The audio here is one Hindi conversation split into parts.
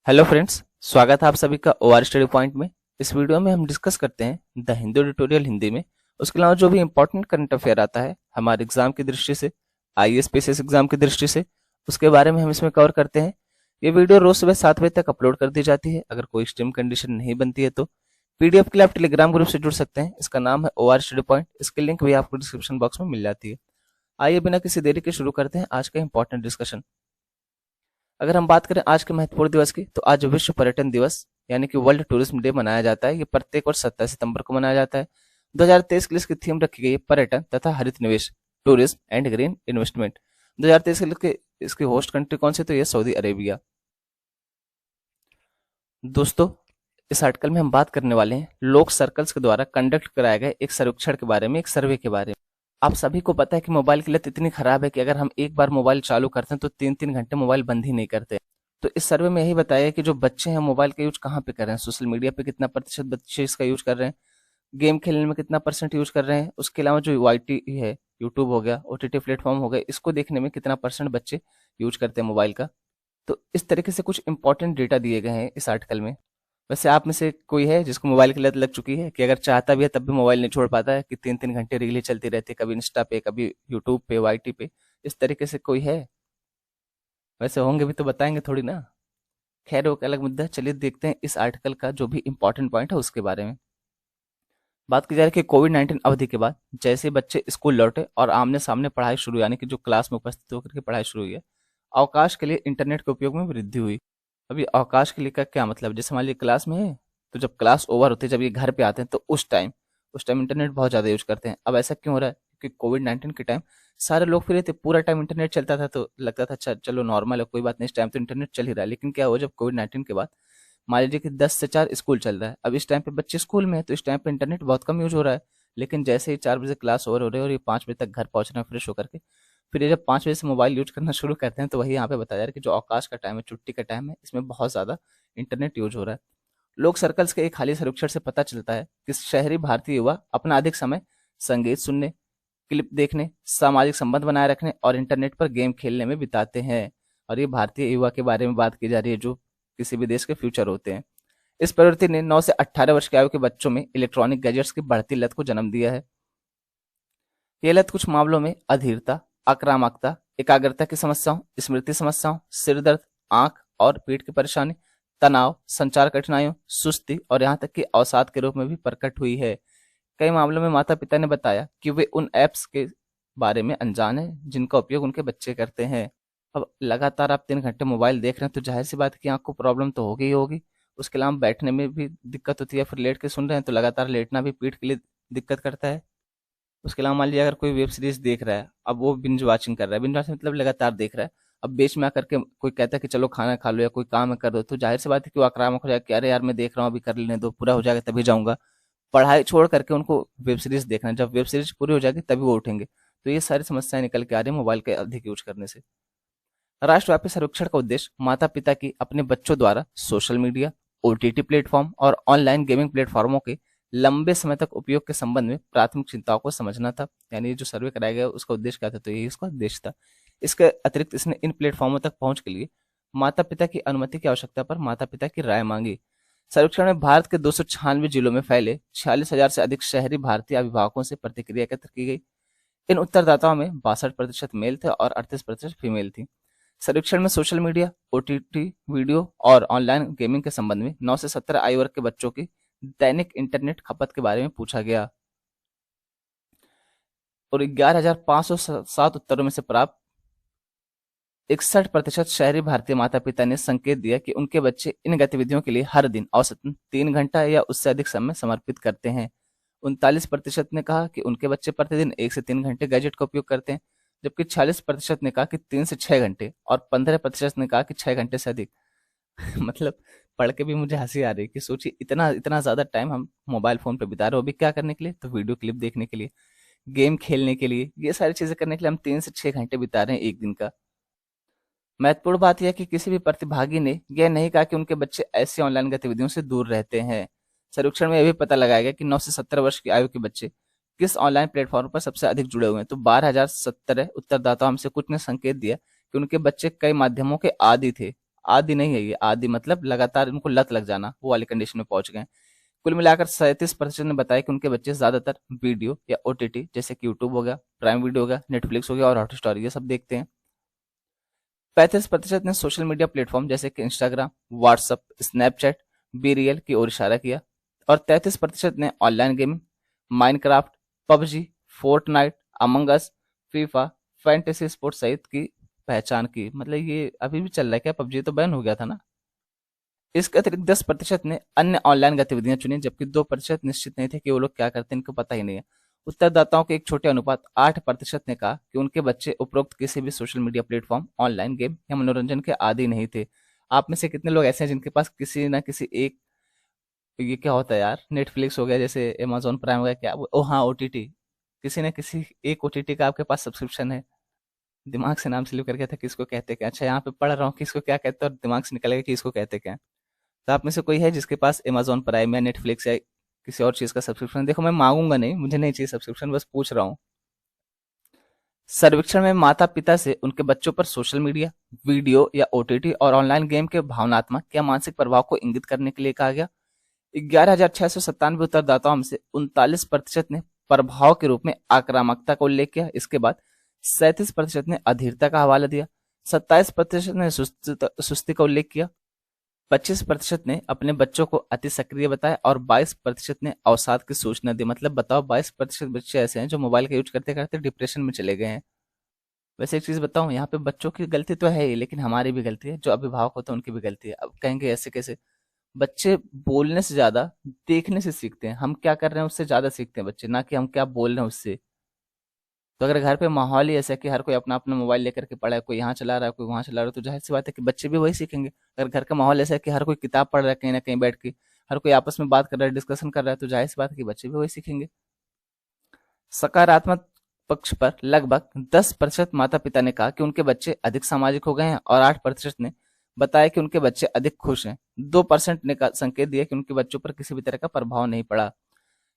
हेलो फ्रेंड्स, स्वागत है आप सभी का ओआर स्टडी पॉइंट में। इस वीडियो में हम डिस्कस करते हैं द हिंदू ट्यूटोरियल हिंदी में। उसके अलावा जो भी इंपॉर्टेंट करंट अफेयर आता है हमारे एग्जाम की दृष्टि से, आईएएस पीसीएस एग्जाम की दृष्टि से, उसके बारे में हम इसमें कवर करते हैं। ये वीडियो रोज सुबह 7 बजे तक अपलोड कर दी जाती है। अगर कोई एक्सट्रीम कंडीशन नहीं बनती है तो पीडीएफ के लिए आप टेलीग्राम ग्रुप से जुड़ सकते हैं। इसका नाम है ओआर स्टडी पॉइंट। इसकी लिंक भी आपको डिस्क्रिप्शन बॉक्स में मिल जाती है। आइए बिना किसी देरी के शुरू करते हैं आज का इंपॉर्टेंट डिस्कशन। अगर हम बात करें आज के महत्वपूर्ण दिवस की, तो आज विश्व पर्यटन दिवस यानी कि वर्ल्ड टूरिज्म डे मनाया जाता है। ये प्रत्येक वर्ष 27 सितंबर को मनाया जाता है। 2023 के लिए इसकी थीम रखी गई है पर्यटन तथा हरित निवेश, टूरिज्म एंड ग्रीन इन्वेस्टमेंट। 2023 के लिए इसकी होस्ट कंट्री कौन सी, तो ये सऊदी अरेबिया। दोस्तों, इस आर्टिकल में हम बात करने वाले हैं लोक सर्कल्स के द्वारा कंडक्ट कराए गए एक सर्वेक्षण के बारे में, एक सर्वे के बारे में। आप सभी को पता है कि मोबाइल की लत इतनी खराब है कि अगर हम एक बार मोबाइल चालू करते हैं तो 3-3 घंटे मोबाइल बंद ही नहीं करते। तो इस सर्वे में यही बताया है कि जो बच्चे हैं मोबाइल का यूज कहाँ पे कर रहे हैं, सोशल मीडिया पे कितना प्रतिशत बच्चे इसका यूज कर रहे हैं, गेम खेलने में कितना परसेंट यूज कर रहे हैं, उसके अलावा जो वाईटी है, यूट्यूब हो गया, ओटीटी प्लेटफॉर्म हो गए, इसको देखने में कितना परसेंट बच्चे यूज करते हैं मोबाइल का। तो इस तरीके से कुछ इंपॉर्टेंट डेटा दिए गए हैं इस आर्टिकल में। वैसे आप में से कोई है जिसको मोबाइल की लत लग चुकी है कि अगर चाहता भी है तब भी मोबाइल नहीं छोड़ पाता है, कि 3-3 घंटे रीलें चलती रहती है, कभी इंस्टा पे, कभी यूट्यूब पे, वाईटी पे, इस तरीके से कोई है? वैसे होंगे भी तो बताएंगे थोड़ी ना। खैर वो एक अलग मुद्दा है। चलिए देखते हैं इस आर्टिकल का जो भी इंपॉर्टेंट पॉइंट है उसके बारे में। बात की जा रही है कि कोविड-19 अवधि के बाद जैसे बच्चे स्कूल लौटे और आमने सामने पढ़ाई शुरू, यानी कि जो क्लास में उपस्थित होकर के पढ़ाई शुरू हुई है, अवकाश के लिए इंटरनेट के उपयोग में वृद्धि हुई। अभी अवकाश के लिए का क्या मतलब, जैसे मान लीजिए क्लास में है, तो जब क्लास ओवर होती है, जब ये घर पे आते हैं, तो उस टाइम इंटरनेट बहुत ज्यादा यूज करते हैं। अब ऐसा क्यों हो रहा है? क्योंकि कोविड-19 के टाइम सारे लोग फ्री थे, पूरा टाइम इंटरनेट चलता था, तो लगता था अच्छा चलो नॉर्मल है, कोई बात नहीं, इस टाइम तो इंटरनेट चल ही रहा है। लेकिन क्या हुआ, जब कोविड-19 के बाद मान लीजिए कि 10 से 4 स्कूल चल रहा है, अब इस टाइम पे बच्चे स्कूल में है, तो इस टाइम पे इंटरनेट बहुत कम यूज हो रहा है। लेकिन जैसे ही 4 बजे क्लास ओवर हो रही है और ये 5 बजे तक घर पहुंच रहे हैं फ्रेश होकर के, फिर ये जब 5 बजे से मोबाइल यूज करना शुरू करते हैं, तो वही यहाँ पे बताया जा रहा है कि जो अवकाश का टाइम है, छुट्टी का टाइम है, इसमें बहुत ज्यादा इंटरनेट यूज हो रहा है। लोक सर्कल्स के एक हालिया सर्वेक्षण से पता चलता है कि शहरी भारतीय युवा अपना अधिक समय संगीत सुनने, क्लिप देखने, सामाजिक संबंध बनाए रखने और इंटरनेट पर गेम खेलने में बिताते हैं। और ये भारतीय युवा के बारे में बात की जा रही है, जो किसी भी देश के फ्यूचर होते हैं। इस प्रवृत्ति ने 9 से 18 वर्ष की आयु के बच्चों में इलेक्ट्रॉनिक गैजेट्स की बढ़ती लत को जन्म दिया है। ये लत कुछ मामलों में अधीरता, आक्रामकता, एकाग्रता की समस्याओं, स्मृति समस्याओं, सिर दर्द, आंख और पीठ की परेशानी, तनाव, संचार कठिनाइयों, सुस्ती और यहाँ तक कि अवसाद के रूप में भी प्रकट हुई है। कई मामलों में माता पिता ने बताया कि वे उन ऐप्स के बारे में अनजान हैं जिनका उपयोग उनके बच्चे करते हैं। अब लगातार आप 3 घंटे मोबाइल देख रहे हैं, तो जाहिर सी बात है कि आपको प्रॉब्लम तो होगी ही होगी। उसके अलावा बैठने में भी दिक्कत होती है, फिर लेट के सुन रहे हैं तो लगातार लेटना भी पीठ के लिए दिक्कत करता है। उसके अलावा मान लीजिए अगर कोई वेब सीरीज देख रहा है, अब वो बिंज वाचिंग कर रहा है, बिंज वाचिंग मतलब लगातार देख रहा है, अब बीच में आकर के कोई कहता है कि चलो खाना खा लो या कोई काम कर दो, तो जाहिर सी बात है कि वो आक्रामक हो जाएगा कि अरे यार मैं देख रहा हूँ, अभी कर लेने दो, पूरा हो जाएगा तभी जाऊंगा। पढ़ाई छोड़ करके उनको वेब सीरीज देखना है, जब वेब सीरीज पूरी हो जाएगी तभी वो उठेंगे। तो ये सारी समस्याएं निकल के आ रही है मोबाइल के अधिक यूज करने से। राष्ट्रव्यापी सर्वेक्षण का उद्देश्य माता पिता की अपने बच्चों द्वारा सोशल मीडिया, ओटीटी प्लेटफॉर्म और ऑनलाइन गेमिंग प्लेटफॉर्मों के लंबे समय तक उपयोग के संबंध में प्राथमिक चिंताओं को समझना था। यानी जो सर्वे कराया गया उसका उद्देश्य क्या था, तो यही उसका उद्देश्य था। इसके अतिरिक्त इसने इन प्लेटफॉर्मों तक पहुंच के लिए माता पिता की अनुमति की आवश्यकता पर माता पिता की राय मांगी। सर्वेक्षण में भारत के 296 जिलों में फैले 46,000 से अधिक शहरी भारतीय अभिभावकों से प्रतिक्रिया एकत्र की गई। इन उत्तरदाताओं में 62% मेल थे और 38% फीमेल थी। सर्वेक्षण में सोशल मीडिया, ओटीटी वीडियो और ऑनलाइन गेमिंग के संबंध में 9 से 17 आयु वर्ग के बच्चों की दैनिक इंटरनेट खपत के बारे में पूछा गया और 11,507 उत्तरों में से प्राप्त 61% शहरी भारतीय माता पिता ने संकेत दिया कि उनके बच्चे इन गतिविधियों के लिए हर दिन औसतन 3 घंटा या उससे अधिक समय समर्पित करते हैं। 39% ने कहा कि उनके बच्चे प्रतिदिन 1 से 3 घंटे गैजेट का उपयोग करते हैं, जबकि 46% ने कहा कि 3 से 6 घंटे और 15% ने कहा कि 6 घंटे से अधिक। मतलब पढ़ के भी मुझे हंसी आ रही है कि सोचिए इतना इतना ज्यादा टाइम हम मोबाइल फोन पे बिता रहे हो, अभी क्या करने के लिए, तो वीडियो क्लिप देखने के लिए, गेम खेलने के लिए, ये सारी चीजें करने के लिए हम 3 से 6 घंटे बिता रहे हैं एक दिन का। महत्वपूर्ण बात यह है कि किसी भी प्रतिभागी ने यह नहीं कहा कि उनके बच्चे ऐसी ऑनलाइन गतिविधियों से दूर रहते हैं। सर्वेक्षण में यह भी पता लगाया गया कि 9 से 17 वर्ष की आयु के बच्चे किस ऑनलाइन प्लेटफॉर्म पर सबसे अधिक जुड़े हुए हैं, तो 12,017 उत्तरदाताओं में से कुछ ने संकेत दिया कि उनके बच्चे कई माध्यमों के आदी थे। आदि नहीं है ये, आदि मतलब लगातार इनको लत लग जाना, वो वाली कंडीशन में पहुंच गए हैं। कुल मिलाकर 37% ने बताया कि उनके बच्चे ज्यादातर वीडियो या ओटीटी जैसे कि यूट्यूब हो गया, प्राइम वीडियो हो गया, नेटफ्लिक्स हो गया और हॉटस्टार ये सब देखते हैं। 35% ने सोशल मीडिया प्लेटफॉर्म जैसे कि Instagram, WhatsApp, Snapchat, BeReal की ओर इशारा किया। और 33% ने online gaming, Minecraft, PUBG, Fortnite, Among Us, FIFA, fantasy sports सहित की पहचान की। मतलब ये अभी भी चल रहा है क्या? पबजी तो बैन हो गया था ना। इसके अतिरिक्त 10% ने अन्य ऑनलाइन गतिविधियां चुनी, जबकि 2% निश्चित नहीं थे कि वो लोग क्या करते हैं, इनको पता ही नहीं है। उत्तरदाताओं के एक छोटे अनुपात 8% ने कहा कि उनके बच्चे उपरोक्त किसी भी social media platform, online game या मनोरंजन के आदी नहीं थे। आप में से कितने लोग ऐसे हैं जिनके पास किसी ना किसी एक, ये क्या होता है यार, नेटफ्लिक्स हो गया, जैसे अमेजोन प्राइम हो गया, क्या ओ हाँ ओटीटी, किसी न किसी एक ओटीटी का आपके पास सब्सक्रिप्शन है। दिमाग से नाम स्लिप कर गया था किसको कहते क्या। अच्छा यहाँ पे पढ़ रहा हूँ किसको क्या कहते हैं और दिमाग से निकल गया कि इसको कहते क्या। तो आप में से कोई है जिसके पास अमेजोन प्राइम या नेटफ्लिक्स या किसी और चीज का सब्सक्रिप्शन? देखो मैं मांगूंगा नहीं, मुझे नहीं चाहिए सब्सक्रिप्शन, बस पूछ रहा हूँ। सर्वेक्षण में माता पिता से उनके बच्चों पर सोशल मीडिया, वीडियो या ओटीटी और ऑनलाइन गेम के भावनात्मक या मानसिक प्रभाव को इंगित करने के लिए कहा गया। 11,697 उत्तरदाताओं में से 39% ने प्रभाव के रूप में आक्रामकता का उल्लेख किया। इसके बाद 37% ने अधीरता का हवाला दिया, 27% ने सुस्ती का उल्लेख किया, 25% ने अपने बच्चों को अति सक्रिय बताया और 22% ने अवसाद की सूचना दी। मतलब बताओ, 22% बच्चे ऐसे हैं जो मोबाइल का यूज करते करते डिप्रेशन में चले गए हैं। वैसे एक चीज बताऊं, यहाँ पे बच्चों की गलती तो है ही, लेकिन हमारी भी गलती है, जो अभिभावक होते हैं उनकी भी गलती है। अब कहेंगे ऐसे कैसे? बच्चे बोलने से ज्यादा देखने से सीखते हैं। हम क्या कर रहे हैं उससे ज्यादा सीखते हैं बच्चे, ना कि हम क्या बोल रहे हैं उससे। तो अगर घर पे माहौल ही ऐसा है कि हर कोई अपना अपना मोबाइल लेकर के पड़ा है, कोई यहाँ चला रहा है, कोई वहां चला रहा है, तो जाहिर सी बात है कि बच्चे भी वही सीखेंगे। अगर घर का माहौल ऐसा है कि हर कोई किताब पढ़ रहा है कहीं ना कहीं बैठ के, हर कोई आपस में बात कर रहा है, डिस्कशन कर रहा है, तो जाहिर सी बात है कि बच्चे भी वही सीखेंगे। सकारात्मक पक्ष पर लगभग 10% माता पिता ने कहा कि उनके बच्चे अधिक सामाजिक हो गए हैं और 8% ने बताया कि उनके बच्चे अधिक खुश हैं। 2% ने संकेत दिया कि उनके बच्चों पर किसी भी तरह का प्रभाव नहीं पड़ा।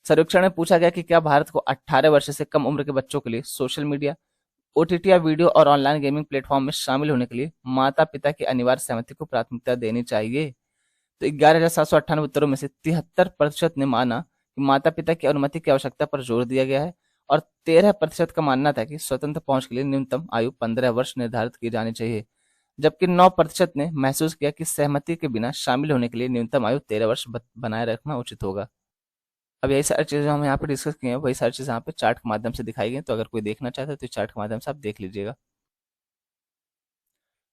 सर्वेक्षण में पूछा गया कि क्या भारत को 18 वर्ष से कम उम्र के बच्चों के लिए सोशल मीडिया, ओटीटी या वीडियो और ऑनलाइन गेमिंग प्लेटफॉर्म में शामिल होने के लिए माता पिता की अनिवार्य सहमति को प्राथमिकता देनी चाहिए। तो 11,798 उत्तरों में से 73% ने माना कि माता पिता की अनुमति की आवश्यकता पर जोर दिया गया है और 13% का मानना था कि स्वतंत्र पहुंच के लिए न्यूनतम आयु 15 वर्ष निर्धारित की जानी चाहिए, जबकि 9% ने महसूस किया कि सहमति के बिना शामिल होने के लिए न्यूनतम आयु 13 वर्ष बनाए रखना उचित होगा। अब यही सारी चीजें हम यहाँ पे डिस्कस किए हैं, वही सारी चीजें यहाँ पे चार्ट के माध्यम से दिखाई गई, तो अगर कोई देखना चाहता है तो चार्ट के माध्यम से आप देख लीजिएगा।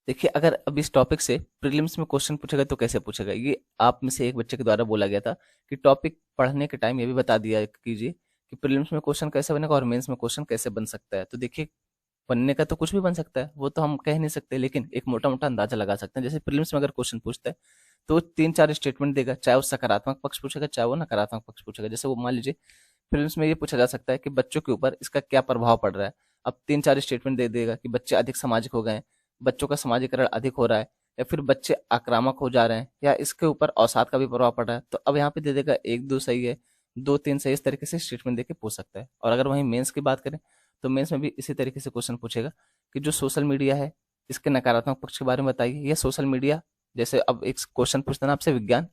देखिए, अगर अब इस टॉपिक से प्रीलिम्स में क्वेश्चन पूछेगा तो कैसे पूछेगा, ये आप में से एक बच्चे के द्वारा बोला गया था कि टॉपिक पढ़ने के टाइम ये भी बता दिया कीजिए कि प्रीलिम्स में क्वेश्चन कैसे बनेगा और मेंस में क्वेश्चन कैसे बन सकता है। तो देखिए, बनने का तो कुछ भी बन सकता है, वो तो हम कह नहीं सकते, लेकिन एक मोटा मोटा अंदाजा लगा सकते हैं। जैसे प्रीलिम्स में अगर क्वेश्चन पूछता है तो 3-4 स्टेटमेंट देगा, चाहे वो सकारात्मक पक्ष पूछेगा चाहे वो नकारात्मक पक्ष पूछेगा। जैसे वो मान लीजिए प्रीलिम्स में ये पूछा जा सकता है कि बच्चों के ऊपर इसका क्या प्रभाव पड़ रहा है। अब 3-4 स्टेटमेंट दे देगा कि बच्चे अधिक सामाजिक हो गए हैं, बच्चों का समाजीकरण अधिक हो रहा है, या फिर बच्चे आक्रामक हो जा रहे हैं, या इसके ऊपर अवसाद का भी प्रभाव पड़ रहा है। तो अब यहाँ पे दे देगा 1-2 सही है, 2-3 सही, इस तरीके से स्टेटमेंट देके पूछ सकता है। और अगर वहीं मेंस की बात करें तो मेंस में भी इसी तरीके से क्वेश्चन पूछेगा कि जो सोशल मीडिया है इसके नकारात्मक पक्ष के बारे में बताइए। यह सोशल मीडिया, जैसे अब एक क्वेश्चन पूछता है ना आपसे, विज्ञान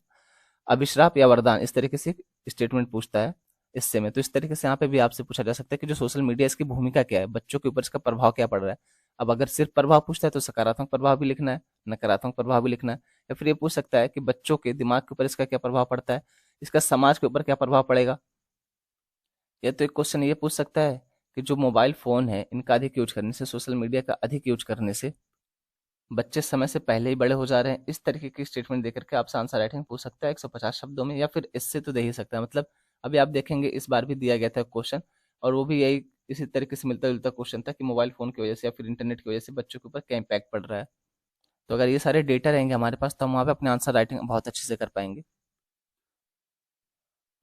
अभिश्राप या वरदान, इस तरीके से स्टेटमेंट पूछता है इससे में। तो इस तरीके से यहाँ पे भी आपसे पूछा जा सकता है कि जो सोशल मीडिया, इसकी भूमिका क्या है, बच्चों के ऊपर इसका प्रभाव क्या पड़ रहा है। अब अगर सिर्फ प्रभाव पूछता है तो सकारात्मक प्रभाव भी लिखना है, नकारात्मक प्रभाव भी लिखना है। या फिर ये पूछ सकता है कि बच्चों के दिमाग के ऊपर इसका क्या प्रभाव पड़ता है, इसका समाज के ऊपर क्या प्रभाव पड़ेगा। या तो एक क्वेश्चन ये पूछ सकता है कि जो मोबाइल फोन है इनका अधिक यूज करने से, सोशल मीडिया का अधिक यूज करने से बच्चे समय से पहले ही बड़े हो जा रहे हैं। इस तरीके की स्टेटमेंट देकर के आपसे आंसर राइटिंग पूछ सकता है 150 शब्दों में, या फिर इससे तो दे ही सकता है। मतलब अभी आप देखेंगे इस बार भी दिया गया था क्वेश्चन, और वो भी यही इसी तरीके से मिलता जुलता क्वेश्चन था कि मोबाइल फोन की वजह से या फिर इंटरनेट की वजह से बच्चों के ऊपर क्या इम्पैक्ट पड़ रहा है। तो अगर ये सारे डेटा रहेंगे हमारे पास तो हम वहाँ पे अपने आंसर राइटिंग बहुत अच्छे से कर पाएंगे।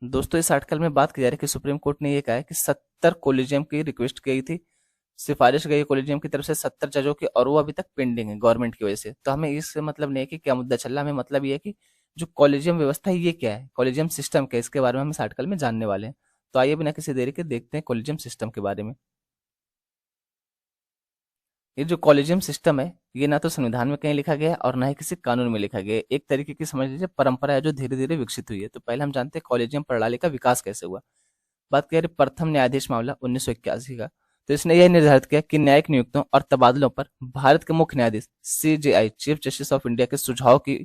दोस्तों, इस आर्टिकल में बात की जा रही है कि सुप्रीम कोर्ट ने ये कहा है कि 70 कोलिजियम की रिक्वेस्ट गई थी, सिफारिश गई कॉलेजियम की तरफ से 70 जजों की, और वो अभी तक पेंडिंग है गवर्नमेंट की वजह से। तो हमें इससे मतलब नहीं है कि क्या मुद्दा चल रहा है, हमें मतलब ये है कि जो कॉलेजियम व्यवस्था है ये क्या है, कॉलेजियम सिस्टम क्या है, इसके बारे में हम इस आर्टिकल में जानने वाले हैं। तो आइए बिना किसी देरी के देखते हैं कॉलेजियम सिस्टम के बारे में। ये जो कॉलेजियम सिस्टम है, ये ना तो संविधान में कहीं लिखा गया है और ना ही किसी कानून में लिखा गया है। एक तरीके की समझ लीजिए परंपरा है जो धीरे धीरे विकसित हुई है। तो पहले हम जानते हैं कॉलेजियम प्रणाली का विकास कैसे हुआ। बात करें प्रथम न्यायाधीश मामला 1981 का, तो इसने यह निर्धारित किया कि न्यायिक नियुक्तियों और तबादलों पर भारत के मुख्य न्यायाधीश CJI chief justice of India के सुझाव की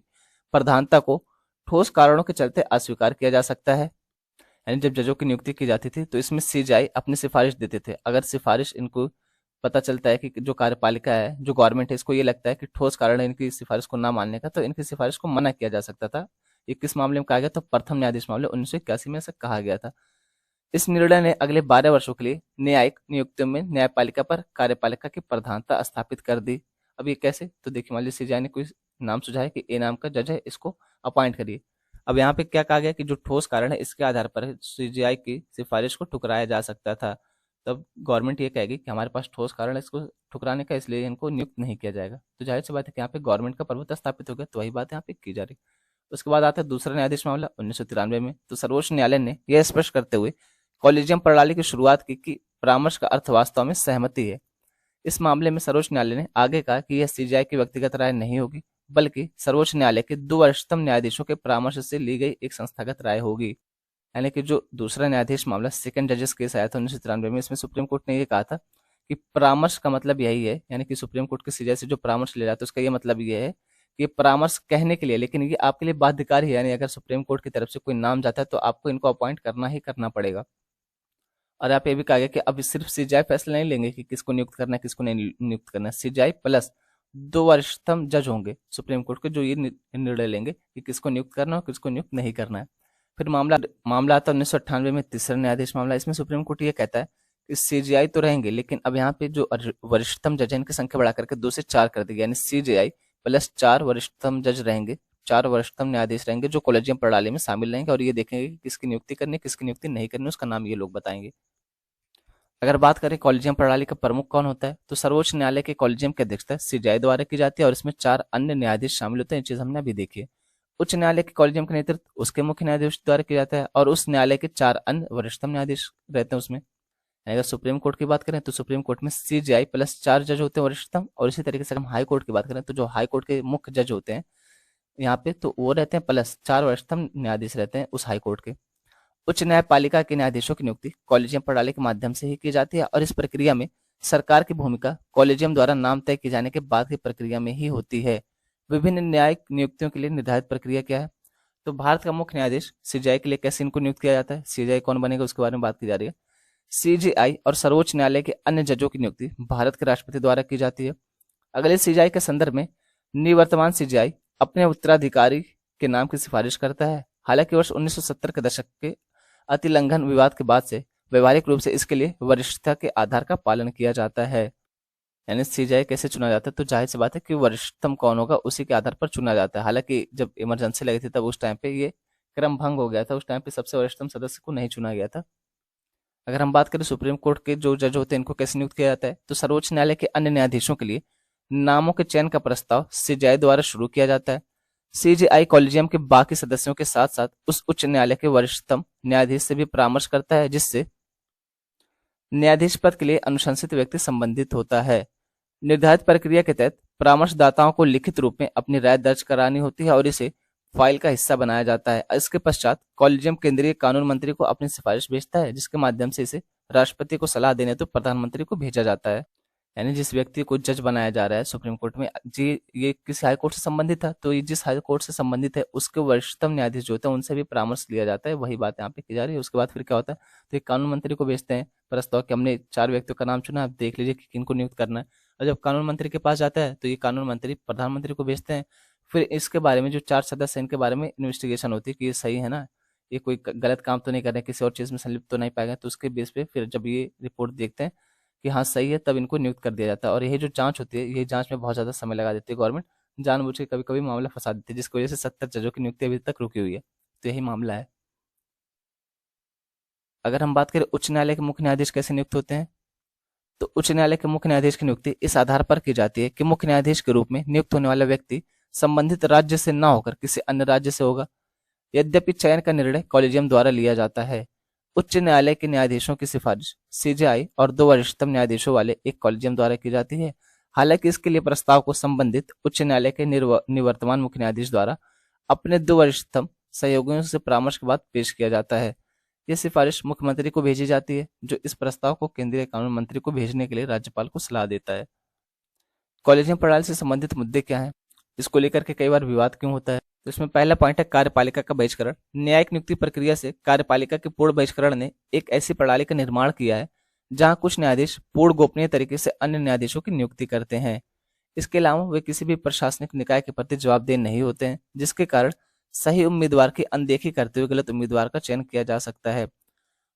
प्रधानता को ठोस कारणों के चलते अस्वीकार किया जा सकता है। यानी जब जजों की नियुक्ति की जाती थी तो इसमें सीजेआई अपनी सिफारिश देते थे। अगर सिफारिश इनको पता चलता है कि जो कार्यपालिका है, जो गवर्नमेंट है, इसको ये लगता है कि ठोस कारण है इनकी सिफारिश को ना मानने का, तो इनकी सिफारिश को मना किया जा सकता था। ये किस मामले में कहा गया? तो प्रथम न्यायाधीश मामले 1981 में ऐसा कहा गया था। इस निर्णय ने अगले 12 वर्षों के लिए न्यायिक नियुक्तियों में न्यायपालिका पर कार्यपालिका की प्रधानता स्थापित कर दी। अब ये कैसे? तो देखिए, मान लीजिए सीजेआई ने कोई नाम सुझाया कि ए नाम का जज है, इसको अपॉइंट करिए। अब यहाँ पे क्या कहा गया कि जो ठोस कारण है इसके आधार पर सीजेआई की सिफारिश को ठुकराया जा सकता था। तब गवर्नमेंट ये कहेगी कि हमारे पास ठोस कारण है इसको ठुकराने का, इसलिए इनको नियुक्त नहीं किया जाएगा। तो जाहिर सी बात है कि यहाँ पे गवर्नमेंट का प्रभुत्व स्थापित हो गया, तो वही बात यहाँ पे की जा रही। उसके बाद आता है दूसरा न्यायाधीश मामला 1993 में। तो सर्वोच्च न्यायालय ने यह स्पष्ट करते हुए कॉलेजियम प्रणाली की शुरुआत की कि परामर्श का अर्थ वास्तव में सहमति है। इस मामले में सर्वोच्च न्यायालय ने आगे कहा कि यह सीजेआई की व्यक्तिगत राय नहीं होगी, बल्कि सर्वोच्च न्यायालय के 2 वरिष्ठतम न्यायाधीशों के परामर्श से ली गई एक संस्थागत राय होगी। यानी कि जो दूसरा न्यायाधीश मामला सेकंड जजेस केस आया था 1993 में, इसमें सुप्रीम कोर्ट ने ये कहा था कि परामर्श का मतलब यही है, यानी कि सुप्रीम कोर्ट के सीजेआई से जो परामर्श ले रहा था उसका ये मतलब ये है कि ये परामर्श कहने के लिए, लेकिन ये आपके लिए बाध्यकारी है। यानी अगर सुप्रीम कोर्ट की तरफ से कोई नाम जाता है तो आपको इनको अपॉइंट करना ही करना पड़ेगा। और आप ये भी कहा गया कि अब सिर्फ सीजेआई फैसला नहीं लेंगे कि किसको नियुक्त करना है किसको नहीं नियुक्त करना है। सीजेआई प्लस 2 वरिष्ठतम जज होंगे सुप्रीम कोर्ट के, जो ये निर्णय लेंगे कि किसको नियुक्त करना है और किसको नियुक्त नहीं करना है। फिर मामला मामला आता है 1998 में, तीसरा न्यायाधीश मामला। इसमें सुप्रीम कोर्ट ये कहता है कि सीजेआई तो रहेंगे, लेकिन अब यहाँ पे जो वरिष्ठतम जज है इनकी संख्या बढ़ा करके 2 से 4 कर दी गई। यानी सीजेआई प्लस 4 वरिष्ठतम जज रहेंगे, 4 वरिष्ठतम न्यायाधीश रहेंगे जो कॉलेजियम प्रणाली में शामिल रहेंगे, और ये देखेंगे कि किसकी नियुक्ति करनी है किसकी नियुक्ति नहीं करनी, उसका नाम ये लोग बताएंगे। अगर बात करें कॉलेजियम प्रणाली का प्रमुख कौन होता है, तो सर्वोच्च न्यायालय के कॉलेजियम की अध्यक्षता सीजेआई द्वारा की जाती है और इसमें 4 अन्य न्यायाधीश शामिल होते हैं। ये चीज हमने अभी देखी है। उच्च न्यायालय के कॉलेजियम का नेतृत्व उसके मुख्य न्यायाधीश द्वारा किया जाता है और उस न्यायालय के 4 अन्य वरिष्ठतम न्यायाधीश रहते हैं उसमें। अगर सुप्रीम कोर्ट की बात करें तो सुप्रीम कोर्ट में सीजेआई प्लस 4 जज होते हैं वरिष्ठतम, और इसी तरीके से हम हाई कोर्ट की बात करें तो जो हाई कोर्ट के मुख्य जज होते हैं यहाँ पे, तो वो रहते हैं प्लस 4 वरिष्ठतम न्यायाधीश रहते हैं उस हाई कोर्ट के। उच्च न्यायपालिका के न्यायाधीशों की नियुक्ति कॉलेजियम प्रणाली के माध्यम से ही की जाती है और इस प्रक्रिया में सरकार की भूमिका कॉलेजियम द्वारा नाम तय किए जाने के बाद की प्रक्रिया में ही होती है। विभिन्न न्यायिक नियुक्तियों के लिए निर्धारित प्रक्रिया क्या है? तो भारत का मुख्य न्यायाधीश सीजेआई के लिए कैसे इनको नियुक्त किया जाता है, सीजेआई कौन बनेगा उसके बारे में बात की जा रही है। सीजेआई और सर्वोच्च न्यायालय के अन्य जजों की नियुक्ति भारत के राष्ट्रपति द्वारा की जाती है। अगले सीजेआई के संदर्भ में निवर्तमान सीजेआई अपने उत्तराधिकारी के नाम की सिफारिश करता है। हालांकि वर्ष 1970 के दशक के अतिलंघन विवाद के बाद से व्यवहारिक रूप से इसके लिए वरिष्ठता के आधार का पालन किया जाता है। यानी सीजेआई कैसे चुना जाता है, तो जाहिर सी बात है कि वरिष्ठतम कौन होगा उसी के आधार पर चुना जाता है। हालांकि जब इमरजेंसी लगी थी तब उस टाइम पे ये क्रम भंग हो गया था, उस टाइम पे सबसे वरिष्ठतम सदस्य को नहीं चुना गया था। अगर हम बात करें सुप्रीम कोर्ट के जो जज होते हैं इनको कैसे नियुक्त किया जाता है, तो सर्वोच्च न्यायालय के अन्य न्यायाधीशों के लिए नामों के चयन का प्रस्ताव सीजेआई द्वारा शुरू किया जाता है। सीजेआई कॉलेजियम के बाकी सदस्यों के साथ साथ उस उच्च न्यायालय के वरिष्ठतम न्यायाधीश से भी परामर्श करता है, जिससे न्यायाधीश पद के लिए अनुशंसित व्यक्ति संबंधित होता है। निर्धारित प्रक्रिया के तहत परामर्शदाताओं को लिखित रूप में अपनी राय दर्ज करानी होती है और इसे फाइल का हिस्सा बनाया जाता है। इसके पश्चात कॉलेजियम केंद्रीय कानून मंत्री को अपनी सिफारिश भेजता है, जिसके माध्यम से इसे राष्ट्रपति को सलाह देने तो प्रधानमंत्री को भेजा जाता है। यानी जिस व्यक्ति को जज बनाया जा रहा है सुप्रीम कोर्ट में, जी ये किसी हाई कोर्ट से संबंधित था, तो ये जिस हाई कोर्ट से संबंधित है उसके वरिष्ठतम न्यायाधीश जो होता है उनसे भी परामर्श लिया जाता है। वही बात यहाँ पे की जा रही है। उसके बाद फिर क्या होता है, तो ये कानून मंत्री को भेजते हैं प्रस्ताव कि हमने 4 व्यक्तियों का नाम चुना, आप देख लीजिए कि किनको नियुक्त करना है। और जब कानून मंत्री के पास जाता है तो ये कानून मंत्री प्रधानमंत्री को भेजते हैं। फिर इसके बारे में जो 4 सदस्य हैं इनके बारे में इन्वेस्टिगेशन होती है कि ये सही है ना, ये कोई गलत काम तो नहीं कर रहे, किसी और चीज में संलिप्त तो नहीं पाएगा। तो उसके बेस पे फिर जब ये रिपोर्ट देखते हैं कि हाँ सही है, तब इनको नियुक्त कर दिया जाता है। और यही जो जांच होती है, यही जांच में बहुत ज्यादा समय लगा देती है गवर्नमेंट, जानबूझ के कभी कभी मामला फंसा देती है, जिसकी वजह से 70 जजों की नियुक्ति अभी तक रुकी हुई है। तो यही मामला है। अगर हम बात करें उच्च न्यायालय के मुख्य न्यायाधीश कैसे नियुक्त होते हैं, तो उच्च न्यायालय के मुख्य न्यायाधीश की नियुक्ति इस आधार पर की जाती है कि मुख्य न्यायाधीश के रूप में नियुक्त होने वाला व्यक्ति संबंधित राज्य से न होकर किसी अन्य राज्य से होगा। यद्यपि चयन का निर्णय कॉलेजियम द्वारा लिया जाता है। उच्च न्यायालय के न्यायाधीशों की सिफारिश सीजेआई और 2 वरिष्ठतम न्यायाधीशों वाले एक कॉलेजियम द्वारा की जाती है। हालांकि इसके लिए प्रस्ताव को संबंधित उच्च न्यायालय के निवर्तमान मुख्य न्यायाधीश द्वारा अपने 2 वरिष्ठतम सहयोगियों से परामर्श के बाद पेश किया जाता है। यह सिफारिश मुख्यमंत्री को भेजी जाती है, जो इस प्रस्ताव को केंद्रीय कानून मंत्री को भेजने के लिए राज्यपाल को सलाह देता है। कॉलेजियम प्रणाली से संबंधित मुद्दे क्या हैं, इसको लेकर के कई बार विवाद क्यों होता है? तो इसमें पहला पॉइंट है कार्यपालिका का बहिष्करण। न्यायिक नियुक्ति प्रक्रिया से कार्यपालिका के पूर्ण बहिष्करण ने एक ऐसी प्रणाली का निर्माण किया है जहां कुछ न्यायाधीश पूर्ण गोपनीय तरीके से अन्य न्यायाधीशों की नियुक्ति करते हैं। इसके अलावा वे किसी भी प्रशासनिक निकाय के प्रति जवाबदेह नहीं होते हैं, जिसके कारण सही उम्मीदवार की अनदेखी करते हुए गलत उम्मीदवार का चयन किया जा सकता है।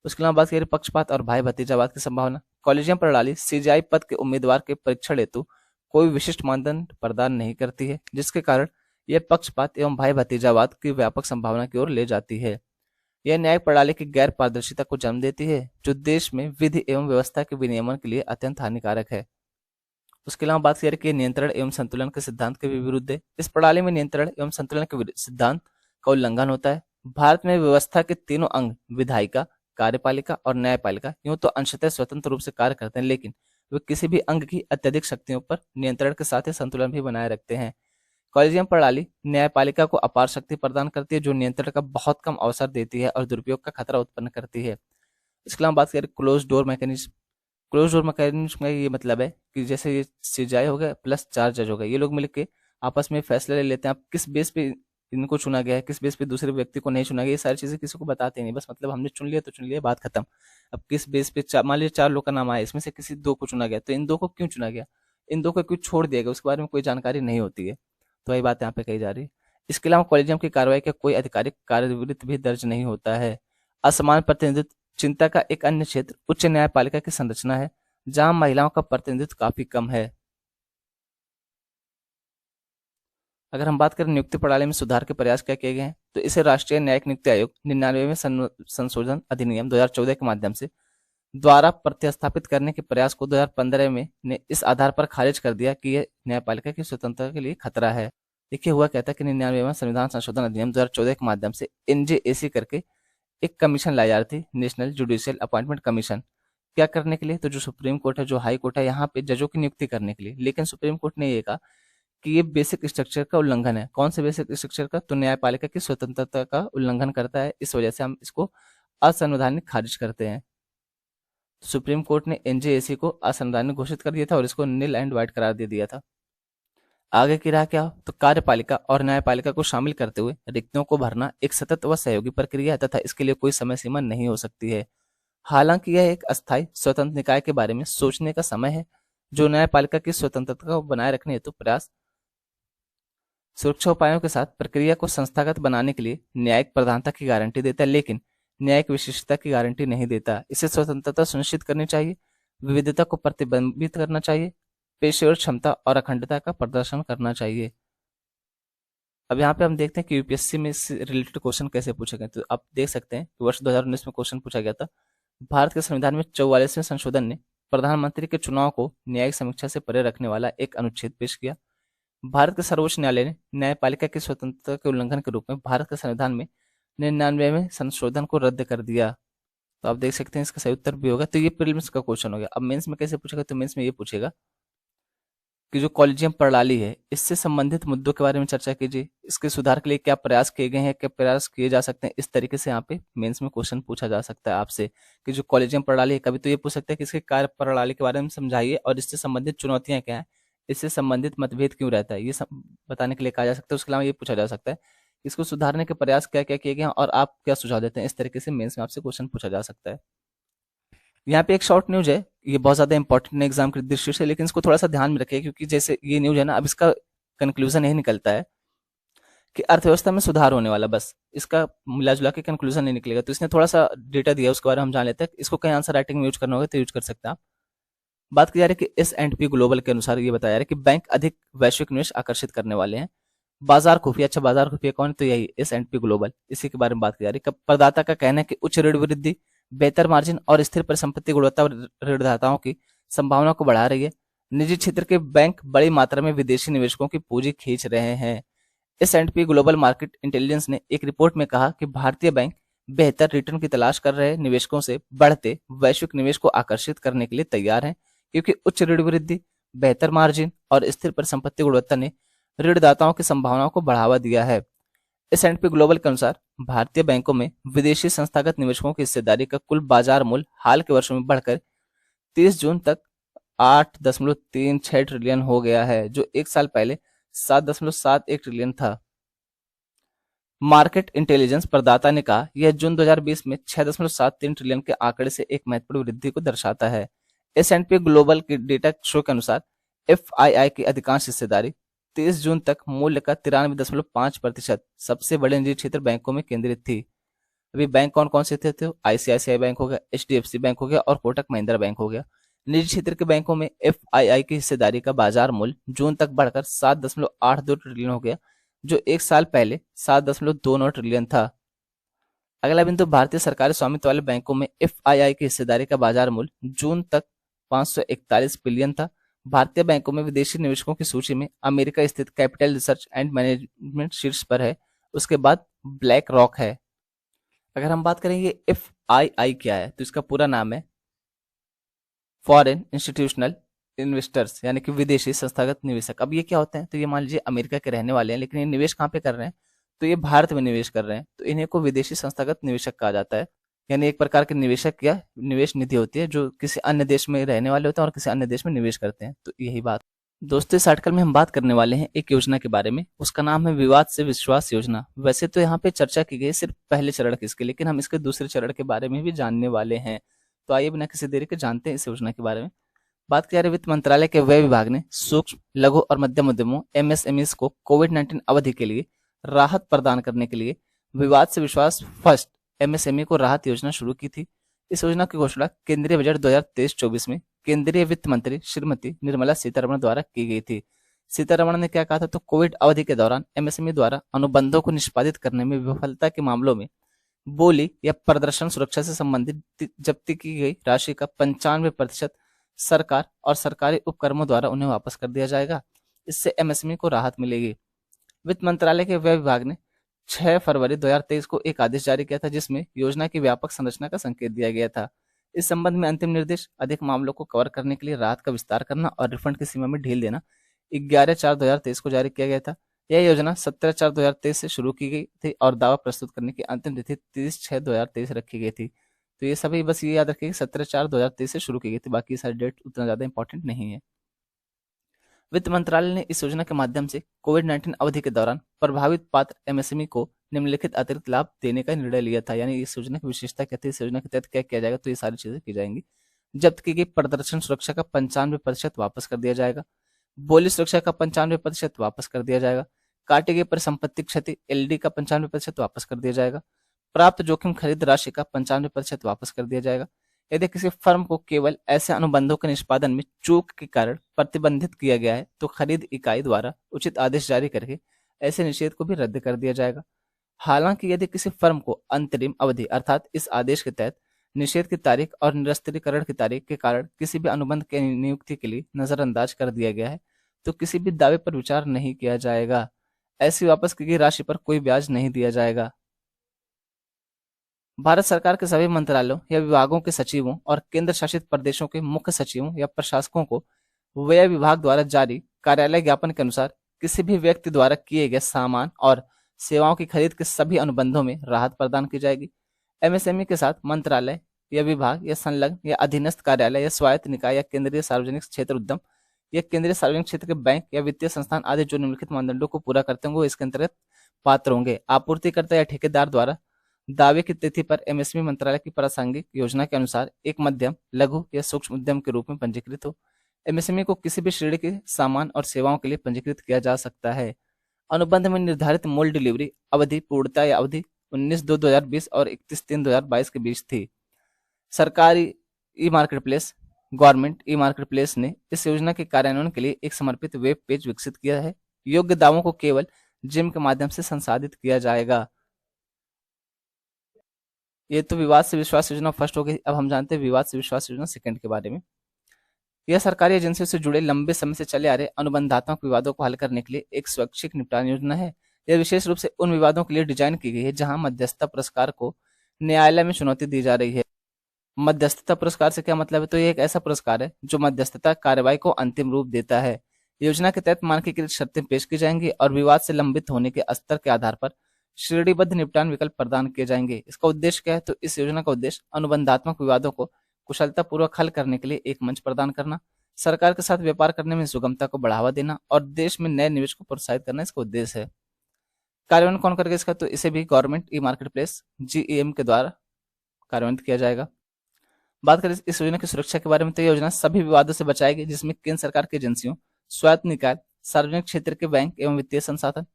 उसके अलावा बात करें पक्षपात और भाई भतीजावाद की संभावना। कॉलेजियम प्रणाली सीजीआई पद के उम्मीदवार के परीक्षण हेतु कोई विशिष्ट मानदंड प्रदान नहीं करती है, जिसके कारण यह पक्षपात एवं भाई भतीजावाद की व्यापक संभावना की ओर ले जाती है। यह न्यायिक प्रणाली की गैर पारदर्शिता को जन्म देती है, जो देश में विधि एवं व्यवस्था के विनियमन के लिए अत्यंत हानिकारक है। उसके अलावा बात करें कि नियंत्रण एवं संतुलन के सिद्धांत के भी विरुद्ध है। इस प्रणाली में नियंत्रण एवं संतुलन के सिद्धांत का उल्लंघन होता है। भारत में व्यवस्था के तीनों अंग विधायिका, कार्यपालिका और न्यायपालिका यूं तो अंशतः स्वतंत्र रूप से कार्य करते हैं, लेकिन वे किसी भी अंग की अत्यधिक शक्तियों पर नियंत्रण के साथ ही संतुलन भी बनाए रखते हैं। कॉलेजियम प्रणाली न्यायपालिका को अपार शक्ति प्रदान करती है, जो नियंत्रण का बहुत कम अवसर देती है और दुरुपयोग का खतरा उत्पन्न करती है। इसके अलावा बात करें close door mechanism. Close door mechanism का ये मतलब है कि जैसे ये सीजीआई हो गया प्लस 4 जज हो गए, ये लोग मिलकर आपस में फैसले ले लेते हैं। आप किस बेस पे इनको चुना गया है, किस बेस पे दूसरे व्यक्ति को नहीं चुना गया, ये सारी चीजें किसी को बताते नहीं। बस मतलब हमने चुन लिया तो चुन लिया, बात खत्म। अब किस बेस पे मान लीजिए 4 लोग का नाम आया, इसमें से किसी 2 को चुना गया, तो इन 2 को क्यों चुना गया, इन 2 को क्यों छोड़ दिया गया, उसके बारे में कोई जानकारी नहीं होती है। तो वही बात यहाँ पे कही जा रही है। इसके अलावा कॉलेजियम की कार्रवाई का कोई आधिकारिक कार्यवृत्त भी दर्ज नहीं होता है। असमान प्रतिनिधित्व चिंता का एक अन्य क्षेत्र उच्च न्यायपालिका की संरचना है, जहां महिलाओं का प्रतिनिधित्व काफी कम है। अगर हम बात करें नियुक्ति प्रणाली में सुधार के प्रयास क्या किए गए हैं, तो इसे राष्ट्रीय न्यायिक नियुक्ति आयोग 99वें संशोधन अधिनियम 2014 के माध्यम से द्वारा प्रतिस्थापित करने के प्रयास को 2015 में ने इस आधार पर खारिज कर दिया कि यह न्यायपालिका की स्वतंत्रता के लिए खतरा है। देखिए हुआ कहता है कि 99वां संविधान संशोधन अधिनियम 2014 के माध्यम से एनजेएसी करके एक कमीशन लाई जा रही थी, नेशनल जुडिशियल अपॉइंटमेंट कमीशन। क्या करने के लिए, तो जो सुप्रीम कोर्ट है, जो हाई कोर्ट है, यहाँ पे जजों की नियुक्ति करने के लिए। लेकिन सुप्रीम कोर्ट ने ये कहा कि ये बेसिक स्ट्रक्चर का उल्लंघन है। कौन से बेसिक स्ट्रक्चर का, तो न्यायपालिका की स्वतंत्रता का उल्लंघन करता है, इस वजह से हम इसको असंवैधानिक खारिज करते हैं। सुप्रीम कोर्ट ने एनजेएसी को असंवैधानिक घोषित कर दिया था और इसको नील एंड व्हाइट करार दे दिया था। आगे की राह क्या, तो कार्यपालिका और न्यायपालिका को शामिल करते हुए रिक्तियों को भरना एक सतत व सहयोगी प्रक्रिया है तथा इसके लिए कोई समय सीमा नहीं हो सकती है। हालांकि यह एक अस्थायी स्वतंत्र निकाय के बारे में सोचने का समय है, जो न्यायपालिका की स्वतंत्रता को बनाए रखने हेतु प्रयास सुरक्षा उपायों के साथ प्रक्रिया को संस्थागत बनाने के लिए न्यायिक प्रधानता की गारंटी देता है, लेकिन न्यायिक विशिष्टता की गारंटी नहीं देता। इसे स्वतंत्रता सुनिश्चित करनी चाहिए, विविधता को प्रतिबंधित करना चाहिए, पेशेवर क्षमता और अखंडता का प्रदर्शन करना चाहिए। अब यहाँ पे हम देखते हैं कि यूपीएससी में इससे रिलेटेड क्वेश्चन कैसे पूछे गए। तो आप देख सकते हैं कि वर्ष 2019 में क्वेश्चन पूछा गया था, भारत के संविधान में 44वें संशोधन ने प्रधानमंत्री के चुनाव को न्यायिक समीक्षा से परे रखने वाला एक अनुच्छेद पेश किया। भारत के सर्वोच्च न्यायालय ने न्यायपालिका की स्वतंत्रता के उल्लंघन के रूप में भारत के संविधान में 99वें संशोधन को रद्द कर दिया। तो आप देख सकते हैं इसका सही उत्तर भी होगा। तो ये प्रीलिम्स का क्वेश्चन हो गया। अब मेंस में कैसे पूछेगा, तो मेंस में ये पूछेगा कि जो कॉलेजियम प्रणाली है, इससे संबंधित मुद्दों के बारे में चर्चा कीजिए, इसके सुधार के लिए क्या प्रयास किए गए हैं, क्या प्रयास किए जा सकते हैं। इस तरीके से यहाँ पे मेंस में क्वेश्चन पूछा जा सकता है आपसे कि जो कॉलेजियम प्रणाली है, कभी तो ये पूछ सकते हैं कि इसके कार्य प्रणाली के बारे में समझाइए और इससे संबंधित चुनौतियां क्या है, इससे संबंधित मतभेद क्यों रहता है, ये बताने के लिए कहा जा सकता है। उसके अलावा ये पूछा जा सकता है इसको सुधारने के प्रयास क्या क्या किए गए हैं और आप क्या सुझाव देते हैं। इस तरीके से मेंस में आपसे क्वेश्चन पूछा जा सकता है। यहाँ पे एक शॉर्ट न्यूज है, ये बहुत ज्यादा इंपॉर्टेंट एग्जाम के दृष्टि से, लेकिन इसको थोड़ा सा ध्यान में रखिए क्योंकि जैसे ये न्यूज है ना, अब इसका कंक्लूजन यही निकलता है कि अर्थव्यवस्था में सुधार होने वाला, बस इसका मिला जुला के कंक्लूजन नहीं निकलेगा। तो इसने थोड़ा सा डेटा दिया, उसके बारे में हम जान लेते हैं। इसको कहीं आंसर राइटिंग में यूज करना होगा तो यूज कर सकते हैं आप। बात की जा रही है कि S&P ग्लोबल के अनुसार ये बताया जा रहा है कि बैंक अधिक वैश्विक निवेश आकर्षित करने वाले हैं। बाजार खुफिया, अच्छा बाजार खुफिया कौन है, तो यही S&P ग्लोबल, इसी के बारे में बात की जा रही है। प्रदाता का कहना है कि उच्च ऋण वृद्धि, बेहतर मार्जिन और स्थिर परिसंपत्ति गुणवत्ता ऋणदाताओं की संभावना को बढ़ा रही है। निजी क्षेत्र के बैंक बड़ी मात्रा में विदेशी निवेशकों की पूंजी खींच रहे हैं। S&P ग्लोबल मार्केट इंटेलिजेंस ने एक रिपोर्ट में कहा कि भारतीय बैंक बेहतर रिटर्न की तलाश कर रहे निवेशकों से बढ़ते वैश्विक निवेश को आकर्षित करने के लिए तैयार हैं, क्योंकि उच्च ऋण वृद्धि, बेहतर मार्जिन और स्थिर परिसंपत्ति गुणवत्ता ने ऋणदाताओं की संभावनाओं को बढ़ावा दिया है। S&P ग्लोबल के अनुसार भारतीय बैंकों में विदेशी संस्थागत निवेशकों की हिस्सेदारी का कुल बाजार मूल्य हाल के वर्षों में बढ़कर 30 जून तक 8.36 ट्रिलियन हो गया है, जो एक साल पहले 7.71 ट्रिलियन था। मार्केट इंटेलिजेंस प्रदाता ने कहा यह जून 2020 में 6.73 ट्रिलियन के आंकड़े से एक महत्वपूर्ण वृद्धि को दर्शाता है। S&P ग्लोबल के डेटा शो के अनुसार FII की अधिकांश हिस्सेदारी 30 जून तक मूल्य का 93.5% सबसे बड़े निजी क्षेत्र बैंकों में केंद्रित थी। अभी बैंक कौन कौन से थे? तो ICICI बैंक हो गया, HDFC बैंक हो गया और कोटक महिंद्रा बैंक हो गया। निजी क्षेत्र के बैंकों में FII की हिस्सेदारी का बाजार मूल्य जून तक बढ़कर 7.82 ट्रिलियन हो गया, जो एक साल पहले 7.29 ट्रिलियन था। अगला बिंदु, भारतीय सरकारी स्वामित्व वाले बैंकों में FII की हिस्सेदारी का बाजार मूल्य जून तक 541 बिलियन था। भारतीय बैंकों में विदेशी निवेशकों की सूची में अमेरिका स्थित कैपिटल रिसर्च एंड मैनेजमेंट शीर्ष पर है, उसके बाद ब्लैक रॉक है। अगर हम बात करेंगे FII क्या है, तो इसका पूरा नाम है फॉरेन इंस्टीट्यूशनल इन्वेस्टर्स, यानी कि विदेशी संस्थागत निवेशक। अब ये क्या होते हैं? तो ये मान लीजिए अमेरिका के रहने वाले हैं, लेकिन ये निवेश कहाँ पे कर रहे हैं? तो ये भारत में निवेश कर रहे हैं, तो इन्हें को विदेशी संस्थागत निवेशक कहा जाता है। यानी एक प्रकार के निवेशक या निवेश निधि होती है जो किसी अन्य देश में रहने वाले होते हैं और किसी अन्य देश में निवेश करते हैं। तो यही बात दोस्तों, इस आर्टिकल में हम बात करने वाले हैं एक योजना के बारे में, उसका नाम है विवाद से विश्वास योजना। वैसे तो यहाँ पे चर्चा की गई सिर्फ पहले चरण की इसके, लेकिन हम इसके दूसरे चरण के बारे में भी जानने वाले हैं। तो आइए बिना किसी देरी के जानते हैं इस योजना के बारे में। बात की जा रही वित्त मंत्रालय के व्यय विभाग ने सूक्ष्म, लघु और मध्यम उद्यमों MSMEs को कोविड-19 अवधि के लिए राहत प्रदान करने के लिए विवाद से विश्वास फर्स्ट MSME को राहत योजना शुरू की थी। इस योजना की घोषणा केंद्रीय बजट 2023-24 में केंद्रीय वित्त मंत्री श्रीमती निर्मला सीतारमण द्वारा की गई थी। सीतारमण ने क्या कहा था? तो कोविड अवधि के दौरान MSME द्वारा अनुबंधों को निष्पादित करने में विफलता के मामलों में बोली या प्रदर्शन सुरक्षा से संबंधित जब्ती की गई राशि का 95% सरकार और सरकारी उपक्रमों द्वारा उन्हें वापस कर दिया जाएगा। इससे MSME को राहत मिलेगी। वित्त मंत्रालय के व्यय विभाग ने 6 फरवरी 2023 को एक आदेश जारी किया था, जिसमें योजना की व्यापक संरचना का संकेत दिया गया था। इस संबंध में अंतिम निर्देश अधिक मामलों को कवर करने के लिए राहत का विस्तार करना और रिफंड की सीमा में ढील देना 11/4/2023 को जारी किया गया था। यह योजना 17/4/2023 से शुरू की गई थी और दावा प्रस्तुत करने की अंतिम तिथि 30/6/2023 रखी गई थी। तो ये सभी बस ये याद रखिए कि 17/4/2023 से शुरू की गई थी, बाकी सारी डेट उतना ज्यादा इंपॉर्टेंट नहीं है। वित्त मंत्रालय ने इस योजना के माध्यम से कोविड-19 अवधि के दौरान प्रभावित पात्र MSME को निम्नलिखित अतिरिक्त लाभ देने का निर्णय लिया था। यानी इस योजना की विशेषता क्या थी, इस योजना के तहत क्या किया जाएगा? तो ये सारी चीजें की जाएंगी। जब्त की गई प्रदर्शन सुरक्षा का 95% वापस कर दिया जाएगा। बोली सुरक्षा का 95% वापस कर दिया जाएगा। काटी गई परिसंपत्ति क्षति LD का 95% वापस कर दिया जाएगा। प्राप्त जोखिम खरीद राशि का 95% वापस कर दिया जाएगा। यदि किसी फर्म को केवल ऐसे अनुबंधों के निष्पादन में चूक के कारण प्रतिबंधित किया गया है, तो खरीद इकाई द्वारा उचित आदेश जारी करके ऐसे निषेध को भी रद्द कर दिया जाएगा। हालांकि यदि किसी फर्म को अंतरिम अवधि अर्थात इस आदेश के तहत निषेध की तारीख और निरस्तीकरण की तारीख के कारण किसी भी अनुबंध की नियुक्ति के लिए नजरअंदाज कर दिया गया है, तो किसी भी दावे पर विचार नहीं किया जाएगा। ऐसी वापस की गई राशि पर कोई ब्याज नहीं दिया जाएगा। भारत सरकार के सभी मंत्रालयों या विभागों के सचिवों और केंद्र शासित प्रदेशों के मुख्य सचिवों या प्रशासकों को व्यय विभाग द्वारा जारी कार्यालय ज्ञापन के अनुसार किसी भी व्यक्ति द्वारा किए गए सामान और सेवाओं की खरीद के सभी अनुबंधों में राहत प्रदान की जाएगी। MSME के साथ मंत्रालय या विभाग या संलग्न या अधीनस्थ कार्यालय या स्वायत्त निकाय या केंद्रीय सार्वजनिक क्षेत्र उद्यम या केंद्रीय सार्वजनिक क्षेत्र के बैंक या वित्तीय संस्थान आदि जो निम्नलिखित मानदंडों को पूरा करते होंगे इसके अंतर्गत पात्र होंगे। आपूर्तिकर्ता या ठेकेदार द्वारा दावे की तिथि पर MSME मंत्रालय की प्रासंगिक योजना के अनुसार एक मध्यम, लघु या सूक्ष्म उद्यम के रूप में पंजीकृत हो। MSME को किसी भी श्रेणी के सामान और सेवाओं के लिए पंजीकृत किया जा सकता है। अनुबंध में निर्धारित मूल्य डिलीवरी अवधि पूर्णता या अवधि 19/2/2020 और 31/3/2022 के बीच थी। सरकारी e marketplace government e marketplace ने इस योजना के कार्यान्वयन के लिए एक समर्पित वेब पेज विकसित किया है। योग्य दावों को केवल जिम के माध्यम से संसाधित किया जाएगा। ये तो विवाद से विश्वास योजना फर्स्ट हो गई। अब हम जानते हैं विवाद से विश्वास योजना सेकंड के बारे में। यह सरकारी एजेंसियों से जुड़े लंबे समय से चले आ रहे अनुबंधात्मक विवादों को हल करने के लिए एक स्वैच्छिक निपटान योजना है। यह विशेष रूप से उन विवादों के लिए डिजाइन की गई है जहां मध्यस्थता पुरस्कार को न्यायालय में चुनौती दी जा रही है। मध्यस्थता पुरस्कार से क्या मतलब है? तो ये एक ऐसा पुरस्कार है जो मध्यस्थता कार्रवाई को अंतिम रूप देता है। योजना के तहत मानकीकृत शर्तें पेश की जाएंगी और विवाद से लंबित होने के स्तर के आधार पर श्रेणीबद्ध निपटान विकल्प प्रदान किए जाएंगे। इसका उद्देश्य क्या है? तो इस योजना का उद्देश्य अनुबंधात्मक विवादों को कुशलतापूर्वक हल करने के लिए एक मंच प्रदान करना, सरकार के साथ व्यापार करने में सुगमता को बढ़ावा देना और देश में नए निवेश को प्रोत्साहित करना इसका उद्देश्य है। कार्यान्वयन कौन करेगा इसका? तो इसे भी government e market place GEM के द्वारा कार्यान्वित किया जाएगा। बात करें इस योजना की सुरक्षा के बारे में, तो ये योजना सभी विवादों से बचाएगी जिसमें केंद्र सरकार की एजेंसियों, स्वायत्त निकाय, सार्वजनिक क्षेत्र के बैंक एवं वित्तीय संसाधन,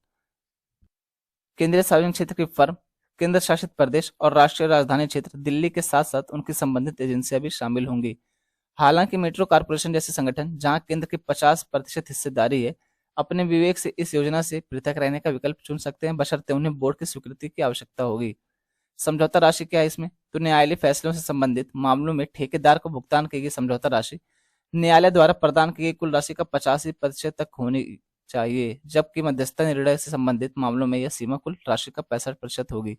केंद्रीय सार्वजनिक क्षेत्र की फर्म, केंद्र शासित प्रदेश और राष्ट्रीय राजधानी क्षेत्र दिल्ली के साथ साथ उनकी संबंधित एजेंसियां भी शामिल होंगी। हालांकि मेट्रो कॉरपोरेशन जैसे संगठन जहां केंद्र की 50% हिस्सेदारी है, अपने विवेक से इस योजना से पृथक रहने का विकल्प चुन सकते हैं, बशर्ते उन्हें बोर्ड की स्वीकृति की आवश्यकता होगी। समझौता राशि क्या है इसमें? तो न्यायालय फैसलों से संबंधित मामलों में ठेकेदार को भुगतान की गई समझौता राशि न्यायालय द्वारा प्रदान की गई कुल राशि का 85% तक होनी चाहिए, जबकि मध्यस्थता निर्णय से संबंधित मामलों में यह सीमा कुल राशि का 65% होगी।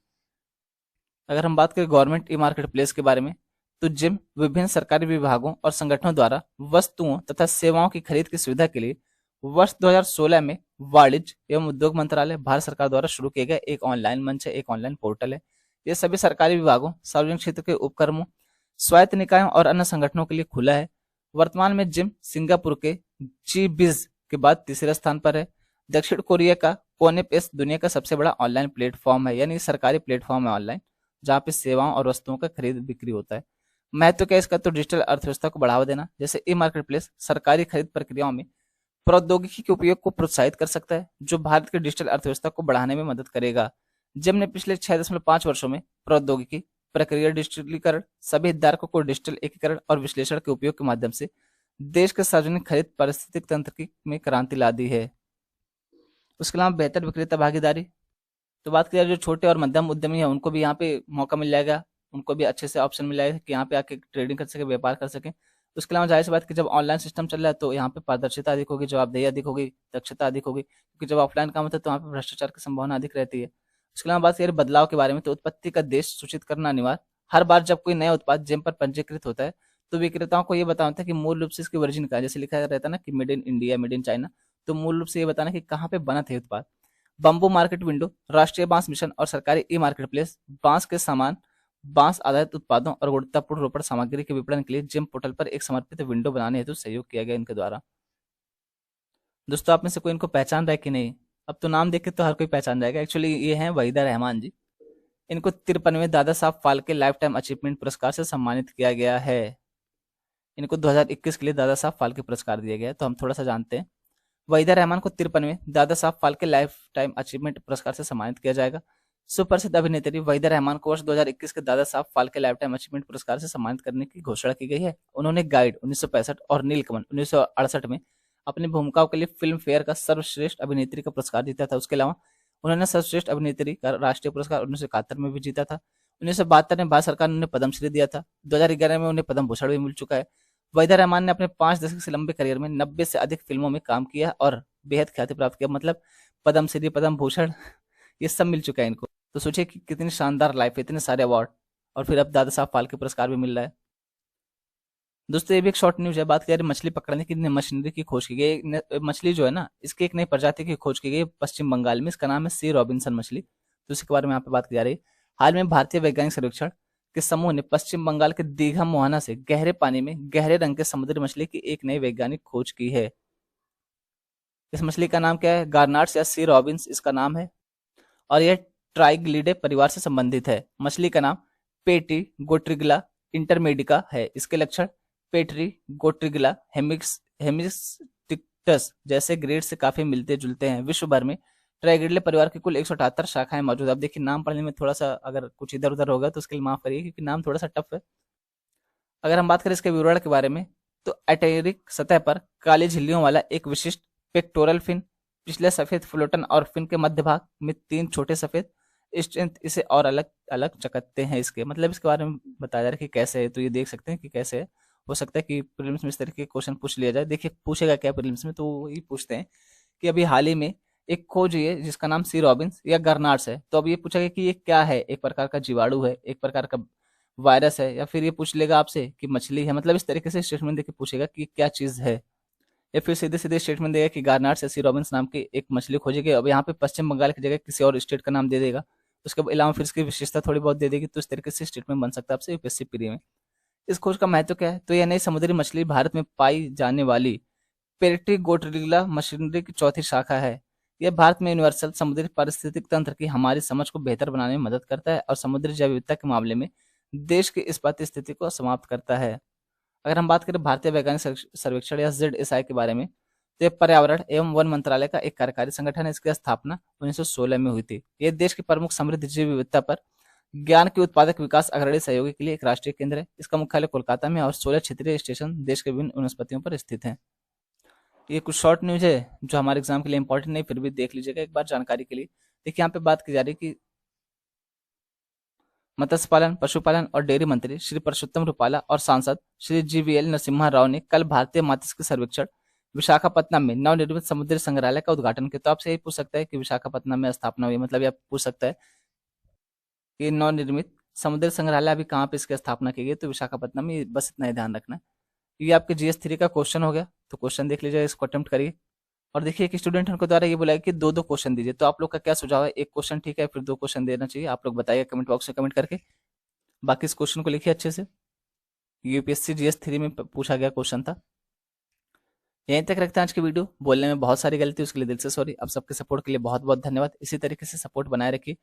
अगर हम बात करें गवर्नमेंट ई मार्केट प्लेस के बारे में, तो जिम विभिन्न सरकारी विभागों और संगठनों द्वारा वस्तुओं तथा सेवाओं की खरीद की सुविधा के लिए वर्ष 2016 में वाणिज्य एवं उद्योग मंत्रालय भारत सरकार द्वारा शुरू किए गए एक ऑनलाइन मंच है, एक ऑनलाइन पोर्टल है। ये सभी सरकारी विभागों, सार्वजनिक क्षेत्र के उपक्रमों, स्वायत्त निकायों और अन्य संगठनों के लिए खुला है। वर्तमान में जिम सिंगापुर के GBiz के बाद तीसरे स्थान पर है। दक्षिण कोरिया का कोनेपेस दुनिया का सबसे बड़ा ऑनलाइन प्लेटफॉर्म है, यानी सरकारी प्लेटफॉर्म है ऑनलाइन, जहाँ पे सेवाओं और वस्तुओं का खरीद बिक्री होता है। महत्व क्या है इसका? तो डिजिटल अर्थव्यवस्था को बढ़ावा देना, जैसे ई मार्केट प्लेस सरकारी खरीद प्रक्रियाओं में प्रौद्योगिकी के उपयोग को प्रोत्साहित कर सकता है, जो भारत की डिजिटल अर्थव्यवस्था को बढ़ाने में मदद करेगा। जिम ने पिछले 6.5 वर्षों में प्रौद्योगिकी, प्रक्रिया डिजिटलीकरण, सभी हितधारकों को डिजिटल एकीकरण और विश्लेषण के उपयोग के माध्यम से देश के सार्वजनिक खरीद पारिस्थितिक तंत्र में क्रांति ला दी है। उसके अलावा बेहतर विक्रेता भागीदारी, तो बात करें जो छोटे और मध्यम उद्यमी है उनको भी यहाँ पे मौका मिल जाएगा, उनको भी अच्छे से ऑप्शन मिल जाएगा कि यहाँ पे आके ट्रेडिंग कर सके, व्यापार कर सके। उसके अलावा जाहिर सी बात कि जब ऑनलाइन सिस्टम चल रहा है तो यहाँ पे पारदर्शिता अधिक होगी, जवाबदेही अधिक होगी, दक्षता अधिक होगी, क्योंकि जब ऑफलाइन काम होता है तो वहाँ पे भ्रष्टाचार की संभावना अधिक रहती है। उसके अलावा बात करें बदलाव के बारे में, तो उत्पत्ति का देश सूचित करना अनिवार्य। हर बार जब कोई नया उत्पाद जिम पर पंजीकृत होता है तो विक्रेताओं को ये बताना होता है कि मूल रूप से इसकी ओरिजिन का, जैसे लिखा रहता है ना कि made in India, made in China, तो मूल रूप से ये बताना कि कहाँ पे बना था उत्पाद। बम्बू मार्केट विंडो, राष्ट्रीय बांस मिशन और सरकारी ई मार्केट प्लेस बांस के सामान, बांस आधारित उत्पादों और गुणवत्तापूर्ण रोपण सामग्री के विपणन के लिए जिम पोर्टल पर एक समर्पित विंडो बनाने हेतु सहयोग किया गया इनके द्वारा। दोस्तों, आप में से कोई इनको पहचान रहा है कि नहीं? अब तो नाम देख के तो हर कोई पहचान जाएगा। एक्चुअली ये हैं वहीदा रहमान जी। इनको 53वें Dada Saheb Phalke life time achievement पुरस्कार से सम्मानित किया गया है। इनको 2021 के लिए दादा साहब फाल्के पुरस्कार दिया गया है, तो हम थोड़ा सा जानते हैं। वहीदा रहमान को 53वें Dada Saheb Phalke life time achievement पुरस्कार से सम्मानित किया जाएगा। सुप्रसिद्ध अभिनेत्री वहीदा रहमान को वर्ष 2021 के Dada Saheb Phalke life time achievement पुरस्कार से सम्मानित करने की घोषणा की गई है। उन्होंने गाइड 1965 और नीलकमल 1968 में अपनी भूमिकाओं के लिए फिल्म फेयर का सर्वश्रेष्ठ अभिनेत्री का पुरस्कार जीता था। उसके अलावा उन्होंने सर्वश्रेष्ठ अभिनेत्री का राष्ट्रीय पुरस्कार 1971 में भी जीता था। 1972 में भारत सरकार ने उन्हें पद्मश्री दिया था। 2011 में उन्हें पद्म भूषण भी मिल चुका है। वहीदा रहमान ने अपने 5 दशक से लंबे करियर में 90 से अधिक फिल्मों में काम किया और बेहद ख्याति प्राप्त किया। मतलब पद्मश्री, पद्म भूषण ये सब मिल चुका है इनको। तो सोचिए कि कितनी शानदार लाइफ है, इतने सारे अवार्ड, और फिर अब दादा साहब फाल्के पुरस्कार भी मिल रहा है। दोस्तों, ये भी एक शॉर्ट न्यूज है। बात करें मछली पकड़ने की मशीनरी की खोज की गई। मछली जो है ना, इसकी एक नई प्रजाति की खोज की गई पश्चिम बंगाल में। इसका नाम है सी रॉबिन्सन मछली। तो इसके बारे में यहाँ पे बात की जा रही है। हाल में भारतीय वैज्ञानिक सर्वेक्षण के समूह ने पश्चिम बंगाल के दीघा मोहना से गहरे पानी में गहरे रंग के समुद्री मछली की एक नई वैज्ञानिक खोज की है। इस मछली का नाम क्या है? गार्नार्ड्स या सी रॉबिन्स इसका नाम है, और यह ट्राइग्लिडे परिवार से संबंधित है। मछली का नाम पेटी गोट्रिगला इंटरमेडिका है। इसके लक्षण पेट्री गोट्रिगला हेमिस्टिक्टस जैसे ग्रेड से काफी मिलते जुलते हैं। विश्व भर में ट्राइग्रिडे परिवार की कुल 178 शाखाएं मौजूद है। अब देखिए, नाम पढ़ने में थोड़ा सा अगर कुछ इधर उधर होगा तो उसके लिए माफ करिए, क्योंकि नाम थोड़ा सा टफ है। अगर हम बात करें इसके विवरण के बारे में, तो एटेरिक सतह पर काली झिल्लियों वाला एक विशिष्ट पेक्टोरल फिन, पिछले सफेद फ्लोटन और फिन के मध्य भाग में 3 छोटे सफेद स्ट्रेंथ इसे और अलग अलग चकत्ते हैं। इसके मतलब इसके बारे में बताया जा रहा है कि कैसे है। तो ये देख सकते हैं कि कैसे है। हो सकता है कि प्रीलिम्स में इस तरह के क्वेश्चन पूछ लिया जाए। देखिए, पूछेगा क्या प्रीलिम्स में, तो ये पूछते हैं कि अभी हाल ही में एक खोज हुई है जिसका नाम सी रॉबिन्स या गर्नार्ड्स है। तो अब ये पूछा गया कि ये क्या है? एक प्रकार का जीवाणु है, एक प्रकार का वायरस है, या फिर ये पूछ लेगा आपसे कि मछली है, मतलब इस तरीके से स्टेटमेंट देके पूछेगा कि क्या चीज़ है। या फिर सीधे सीधे स्टेटमेंट देगा कि गार्नार्ड सेसी रॉबिन्स नाम की एक मछली खोजी गई, अब यहाँ पे पश्चिम बंगाल की जगह किसी और स्टेट का नाम दे देगा। उसके अलावा फिर इसकी विशेषता थोड़ी बहुत दे देगी। तो इस तरीके से स्टेटमेंट बन सकता है आपसे यूपीएससी प्री में। इस खोज का महत्व क्या है? तो यह नई समुद्री मछली भारत में पाई जाने वाली पेर्टिगोटिला मशीनरी की चौथी शाखा है। यह भारत में यूनिवर्सल समुद्री पारिस्थितिक तंत्र की हमारी समझ को बेहतर बनाने में मदद करता है और समुद्री जैव विविधता के मामले में देश की इस्पाती स्थिति को समाप्त करता है। अगर हम बात करें भारतीय वैज्ञानिक सर्वेक्षण या ZSI के बारे में, तो यह पर्यावरण एवं वन मंत्रालय का एक कार्यकारी संगठन है। इसकी स्थापना 1916 में हुई थी। यह देश की प्रमुख समृद्ध जैव विविधता पर ज्ञान के उत्पादक विकास अग्रणी सहयोगी के लिए एक राष्ट्रीय केंद्र है। इसका मुख्यालय कोलकाता में और 16 क्षेत्रीय स्टेशन देश के विभिन्न वनस्पतियों पर स्थित हैं। ये कुछ शॉर्ट न्यूज है जो हमारे एग्जाम के लिए इंपॉर्टेंट नहीं, फिर भी देख लीजिएगा एक बार जानकारी के लिए। देखिए यहाँ पे बात की जा रही है कि मत्स्य पालन, पशुपालन और डेयरी मंत्री श्री परषोत्तम रूपाला और सांसद श्री GVL नरसिम्हा राव ने कल भारतीय मात्स्यिकी सर्वेक्षण विशाखापत्तनम में नवनिर्मित समुद्री संग्रहालय का उद्घाटन किया। तो आपसे यही पूछ सकता है कि विशाखापत्तनम में स्थापना हुई, मतलब ये पूछ सकता है कि नवनिर्मित समुद्री संग्रहालय अभी कहाँ पे इसकी स्थापना की गई, तो विशाखापत्तनम में। बस इतना ही ध्यान रखना है। ये आपके GS3 का क्वेश्चन हो गया, तो क्वेश्चन देख लीजिए, इसको अटेम्प्ट करिए। और देखिए एक स्टूडेंट उनको द्वारा ये बोला है कि दो दो क्वेश्चन दीजिए, तो आप लोग का क्या सुझाव है? एक क्वेश्चन ठीक है, फिर दो क्वेश्चन देना चाहिए? आप लोग बताइए कमेंट बॉक्स में कमेंट करके। बाकी इस क्वेश्चन को लिखिए अच्छे से, यूपीएससी GS3 में पूछा गया क्वेश्चन था। यहीं तक रखते हैं आज की वीडियो। बोलने में बहुत सारी गलती, उसके लिए दिल से सॉरी। आप सबके सपोर्ट के लिए बहुत बहुत धन्यवाद। इसी तरीके से सपोर्ट बनाए रखिए,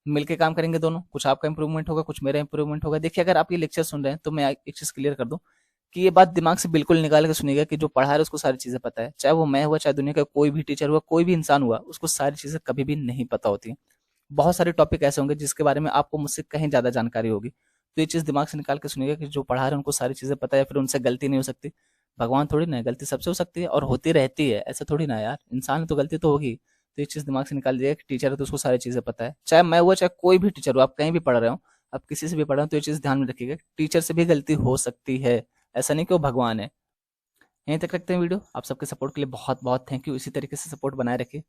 मिलके काम करेंगे दोनों। कुछ आपका इंप्रूवमेंट होगा, कुछ मेरा इंप्रूवमेंट होगा। देखिए अगर आप ये लेक्चर सुन रहे हैं तो मैं एक चीज क्लियर कर दूं कि ये बात दिमाग से बिल्कुल निकाल के सुनिएगा कि जो पढ़ा रहा है उसको सारी चीजें पता है। चाहे वो मैं हुआ, चाहे दुनिया का कोई भी टीचर हुआ, कोई भी इंसान हुआ, उसको सारी चीजें कभी भी नहीं पता होती हैं। बहुत सारे टॉपिक ऐसे होंगे जिसके बारे में आपको मुझसे कहीं ज्यादा जानकारी होगी। तो ये चीज दिमाग से निकाल के सुनिएगा कि जो पढ़ा रहे हैं उनको सारी चीजें पता है, या फिर उनसे गलती नहीं हो सकती। भगवान थोड़ी ना है, गलती सबसे हो सकती है और होती रहती है। ऐसा थोड़ी ना है यार, इंसान है तो गलती तो होगी। तो ये चीज दिमाग से निकाल दीजिएगा कि टीचर है तो उसको सारी चीजें पता है। चाहे मैं हुआ, चाहे कोई भी टीचर हो, आप कहीं भी पढ़ रहे हो, आप किसी से भी पढ़ रहे हो, तो ये चीज ध्यान में रखिएगा, टीचर से भी गलती हो सकती है। ऐसा नहीं कि वो भगवान है। यहीं तक रखते हैं वीडियो। आप सबके सपोर्ट के लिए बहुत बहुत थैंक यू। इसी तरीके से सपोर्ट बनाए रखिए।